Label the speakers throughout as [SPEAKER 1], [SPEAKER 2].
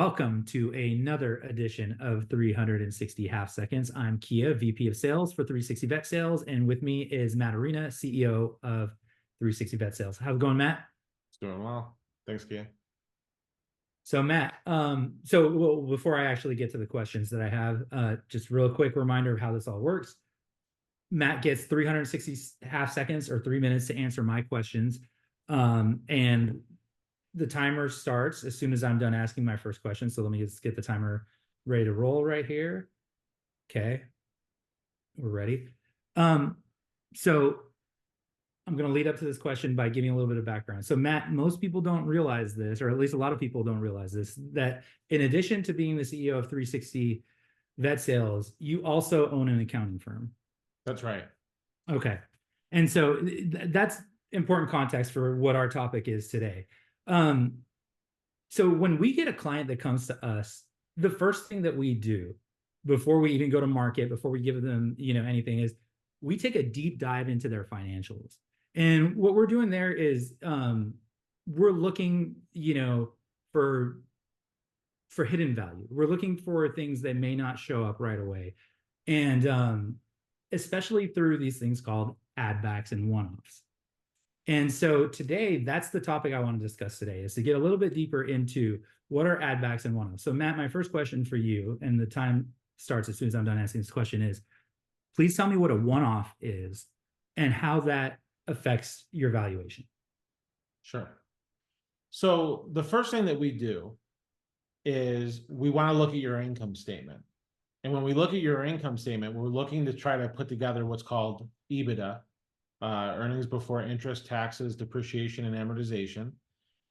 [SPEAKER 1] Welcome to another edition of 360 Half Seconds. I'm Kia, VP of Sales for 360 Vet Sales, and with me is Matt Arena, CEO of 360 Vet Sales. How's it going, Matt?
[SPEAKER 2] It's doing well. Thanks, Kia.
[SPEAKER 1] So Matt, before I actually get to the questions that I have, just real quick reminder of how this all works. Matt gets 360 half seconds or 3 minutes to answer my questions. And the timer starts as soon as I'm done asking my first question. So let me just get the timer ready to roll right here. Okay, we're ready. So I'm going to lead up to this question by giving a little bit of background. So Matt, most people don't realize this, or at least a lot of people don't realize this, that in addition to being the CEO of 360 Vet Sales, you also own an accounting firm.
[SPEAKER 2] That's right.
[SPEAKER 1] Okay. And so that's important context for what our topic is today. So when we get a client that comes to us, the first thing that we do before we even go to market, before we give them, anything, is we take a deep dive into their financials. And what we're doing there is we're looking, for hidden value. We're looking for things that may not show up right away. And especially through these things called add backs and one-offs. And so today, that's the topic I want to discuss today, is to get a little bit deeper into what are add backs and one-offs. So Matt, my first question for you, and the time starts as soon as I'm done asking this question, is please tell me what a one-off is and how that affects your valuation.
[SPEAKER 2] Sure. So the first thing that we do is we want to look at your income statement. And when we look at your income statement, we're looking to try to put together what's called EBITDA, earnings before interest, taxes, depreciation, and amortization.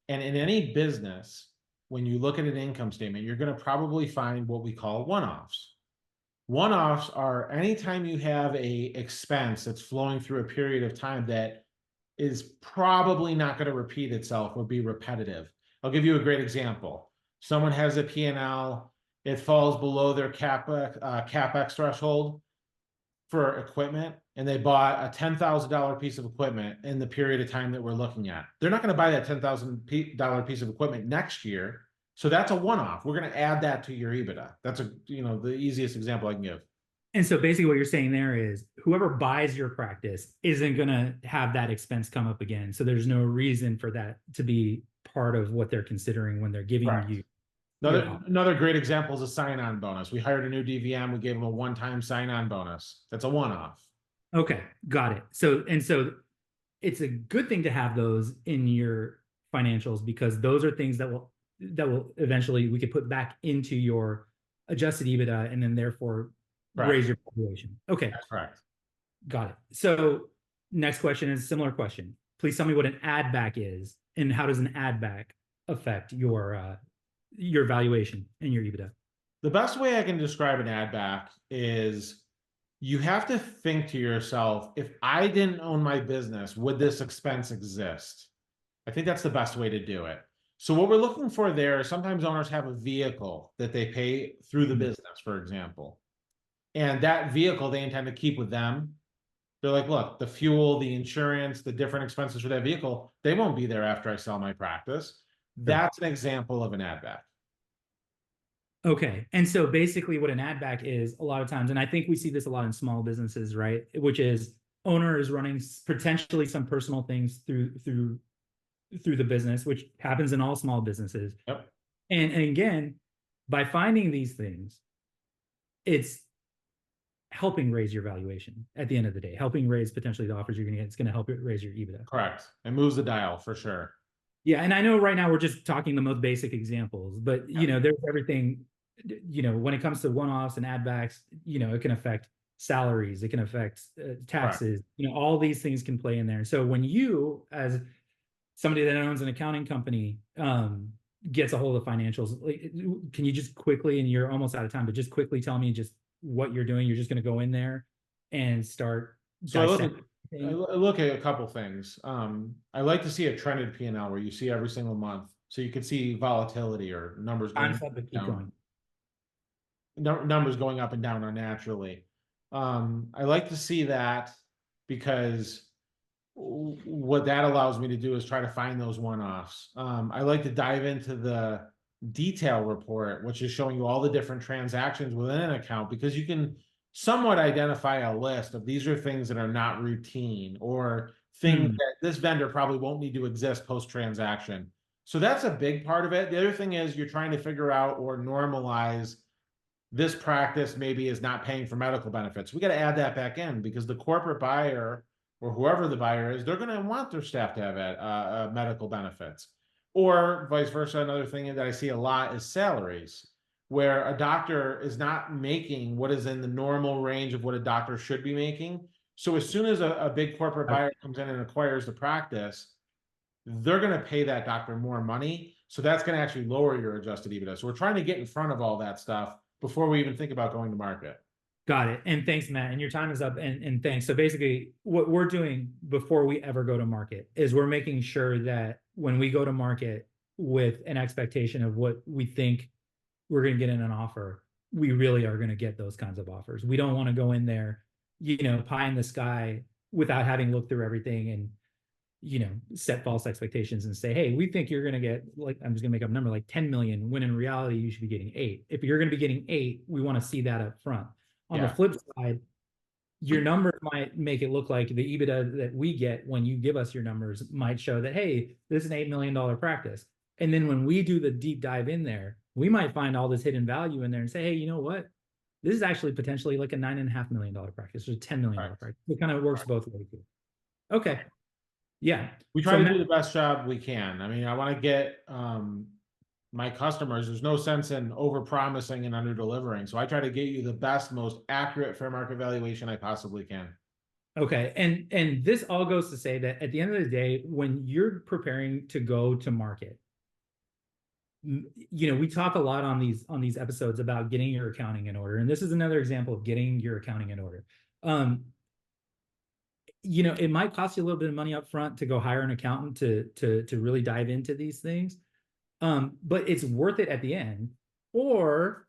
[SPEAKER 2] And in any business, when you look at an income statement, you're going to probably find what we call one-offs. One-offs are anytime you have a expense that's flowing through a period of time that is probably not going to repeat itself or be repetitive. I'll give you a great example. Someone has a P&L, it falls below their CapEx threshold for equipment, and they bought a $10,000 piece of equipment in the period of time that we're looking at. They're not going to buy that $10,000 piece of equipment next year. So that's a one-off. We're going to add that to your EBITDA. That's the easiest example I can give.
[SPEAKER 1] And so basically what you're saying there is whoever buys your practice isn't going to have that expense come up again. So there's no reason for that to be part of what they're considering when they're giving you.
[SPEAKER 2] Another great example is a sign-on bonus. We hired a new DVM. We gave them a one-time sign-on bonus. That's a one-off.
[SPEAKER 1] Okay, got it. So it's a good thing to have those in your financials, because those are things that will eventually we could put back into your adjusted EBITDA and then therefore raise your valuation. Okay.
[SPEAKER 2] That's correct.
[SPEAKER 1] Got it. So next question is a similar question. Please tell me what an add back is and how does an add back affect your valuation and your EBITDA?
[SPEAKER 2] The best way I can describe an add back is you have to think to yourself, if I didn't own my business, would this expense exist? I think that's the best way to do it. So what we're looking for there is sometimes owners have a vehicle that they pay through the business, for example. And that vehicle they intend to keep with them. They're like, look, the fuel, the insurance, the different expenses for that vehicle, they won't be there after I sell my practice. That's an example of an add back.
[SPEAKER 1] Okay. And so basically what an add back is a lot of times, and I think we see this a lot in small businesses, right? Which is owner is running potentially some personal things through the business, which happens in all small businesses.
[SPEAKER 2] Yep.
[SPEAKER 1] And again, by finding these things, it's helping raise your valuation at the end of the day, helping raise potentially the offers you're going to get. It's going to help it raise your EBITDA.
[SPEAKER 2] Correct. It moves the dial for sure.
[SPEAKER 1] Yeah. And I know right now we're just talking the most basic examples, but there's everything, when it comes to one-offs and add backs, it can affect salaries, it can affect taxes, all these things can play in there. So when you, as somebody that owns an accounting company, gets a hold of financials, can you just quickly, and you're almost out of time, but just quickly tell me just what you're doing? You're just going to go in there and start.
[SPEAKER 2] So I look at a couple things. I like to see a trended P&L where you see every single month, so you can see volatility or numbers going down. Numbers going up and down unnaturally. I like to see that because what that allows me to do is try to find those one-offs. I like to dive into the detail report, which is showing you all the different transactions within an account, because you can somewhat identify a list of these are things that are not routine, or things
[SPEAKER 1] Mm,
[SPEAKER 2] that this vendor probably won't need to exist post-transaction. So that's a big part of it. The other thing is you're trying to figure out or normalize this practice maybe is not paying for medical benefits. We got to add that back in, because the corporate buyer or whoever the buyer is, they're going to want their staff to have medical benefits, or vice versa. Another thing that I see a lot is salaries, where a doctor is not making what is in the normal range of what a doctor should be making. So as soon as a big corporate buyer comes in and acquires the practice, they're going to pay that doctor more money. So that's going to actually lower your adjusted EBITDA. So we're trying to get in front of all that stuff before we even think about going to market.
[SPEAKER 1] got it. And thanks, Matt. And your time is up. And thanks. So basically, what we're doing before we ever go to market is we're making sure that when we go to market with an expectation of what we think we're going to get in an offer, we really are going to get those kinds of offers. We don't want to go in there, pie in the sky without having looked through everything and, set false expectations and say, hey, we think you're going to get, like, I'm just going to make up a number, like 10 million, when in reality, you should be getting 8. If you're going to be getting 8, we want to see that up front. On the
[SPEAKER 2] Yeah.
[SPEAKER 1] flip side, your numbers might make it look like the EBITDA that we get when you give us your numbers might show that, hey, this is an $8 million practice. And then when we do the deep dive in there, we might find all this hidden value in there and say, hey, you know what? This is actually potentially like a $9.5 million practice or $10 million
[SPEAKER 2] Right.
[SPEAKER 1] practice. It kind of works both ways. Okay. Yeah.
[SPEAKER 2] We try
[SPEAKER 1] So
[SPEAKER 2] to
[SPEAKER 1] Matt,
[SPEAKER 2] do the best job we can. I mean, I want to get my customers, there's no sense in over promising and under delivering. So I try to get you the best, most accurate fair market valuation I possibly can.
[SPEAKER 1] okay. And this all goes to say that at the end of the day, when you're preparing to go to market, we talk a lot on these episodes about getting your accounting in order, and this is another example of getting your accounting in order. It might cost you a little bit of money up front to go hire an accountant to really dive into these things, but it's worth it at the end. Or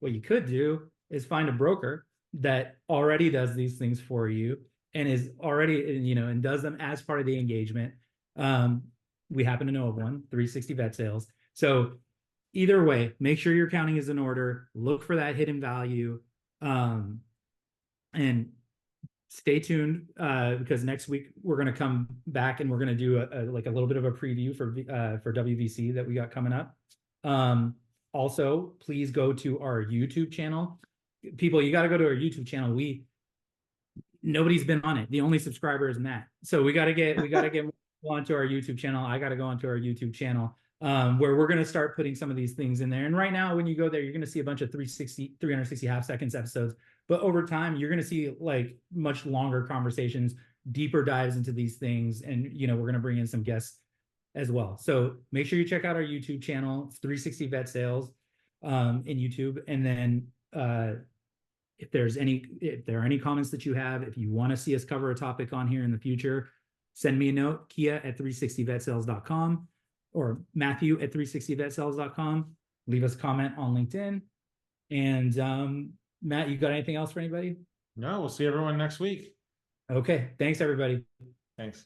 [SPEAKER 1] what you could do is find a broker that already does these things for you and is already, and does them as part of the engagement. We happen to know of one, 360 Vet Sales. So either way, make sure your accounting is in order. Look for that hidden value, and stay tuned, because next week we're going to come back and we're going to do a little bit of a preview for WVC that we got coming up. Also, please go to our YouTube channel. People, you got to go to our YouTube channel. Nobody's been on it. The only subscriber is Matt. So we got to get onto our YouTube channel. I got to go onto our YouTube channel, where we're going to start putting some of these things in there. And right now, when you go there, you're going to see a bunch of 360 half seconds episodes. But over time, you're going to see like much longer conversations, deeper dives into these things. And, we're going to bring in some guests as well. So make sure you check out our YouTube channel. It's 360 Vet Sales, in YouTube. And then, if there are any comments that you have, if you want to see us cover a topic on here in the future, send me a note, kia@360vetsales.com or Matthew@360vetsales.com. Leave us a comment on LinkedIn. And Matt, you got anything else for anybody?
[SPEAKER 2] No, we'll see everyone next week.
[SPEAKER 1] Okay. Thanks, everybody.
[SPEAKER 2] Thanks.